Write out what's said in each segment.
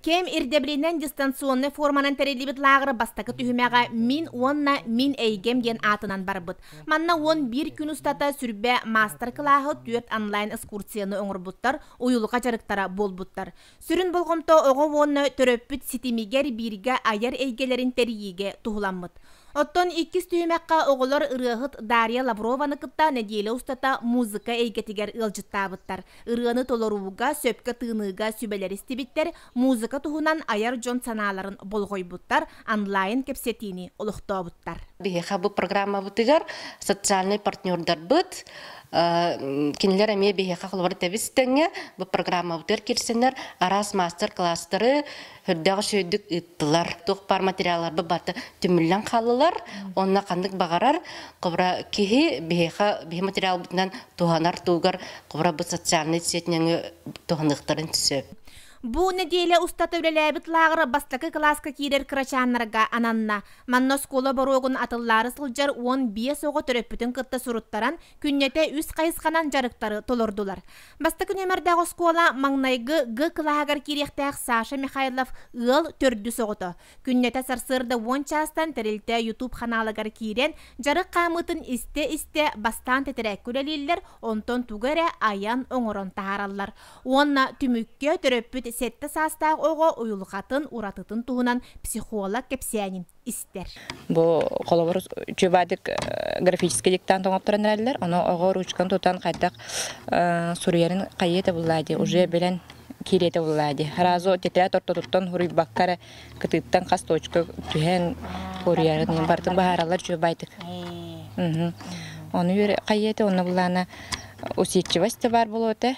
Кем ирдебринен дистанционный форманан терелибит лагыры бастакы түхімеға min эйгем ген атынан барбыт. Манна 11 күн устата сүрбе мастер-клаһы 4 онлайн экскурсияны оңырбуттар, уюлуға жарықтара болбуттар. Сүрін болғымто оғы онны төрөппіт ситимигер бирге аяр эйгелерин терийге тухуламмыт. Оттон 2 түймекка оғылар ырыхыт Дарья Лаврованы кытта неделе устата музыка эйгетигер ылжыттабыттар. Ырыны толоруга, сөпке тыыныга сүбелер истибиттер, музыка тухунан аяр жон саналарын болғойбуттар, онлайн кепсетини олықтабыттар. Бихеха бу программа бутыгар социальный партнердар быт. Кинилер эме бихеха холвар тебистеңе бу программа бутыр кирсенер арас мастер-класстары хүрдәгы шөйдүк ыттылар. Тохпар материаллар баты түмүллән халылар, онна кандык багарар, кыбра кихи бихеха бихи материал бутынан туханар тугар, кыбра бу социальный сетнеңе тухандыктарын түсөп. Бу неделе устата үлеләбит лагыры бастакы класска кирер крачаннарга ананна. Манна скола борогун атыллары сылжар 15 оғы төрөппүтін кытта суруттаран күннете үс кайысқанан жарықтары толордулар. Бастакы нөмірдәғы скола маңнайгы г клаагар киректәк Саша Михайлов ыл төрді соғыты. Күннете сарсырды 10 частан терилте YouTube ханалыгар кирен жарық қамытын исте бастан тетерек күлелілер, онтон тугары аян оңырын тахаралар. Онна түмікке төрөппүт сетті састақ оғы уйылғатын уратытын туғынан психолог кепсиянин истер. Бұл қолабыр жөбадық графический диктант оңыптырын әрілер, оны оғы ручкан тұтан қайдақ сұруярын қайеті бұллайды, уже білен киреті бұллайды. Разо тетірі торттотуттан хұрый баққары кытыттан қасточка түхен сұруярын бардың бағаралар жөбайдық. Оны қайеті, оны бұлланы усетчивасты бар болуыты,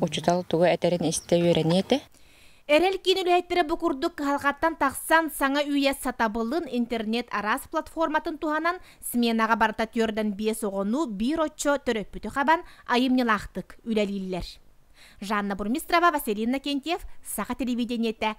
учутал туғы әтерін істе үйренеті. Эрел кинүләйттері бұқұрдық халқаттан тақсан саңа үйе сатабылын интернет арас платформатын туғанан сменаға барта түрден 5 оғыну 1 отчо төрөппүті қабан айымнелақтық үләлілер. Жанна Бурмистрова, Василина Кентьев, Саха телевидениеті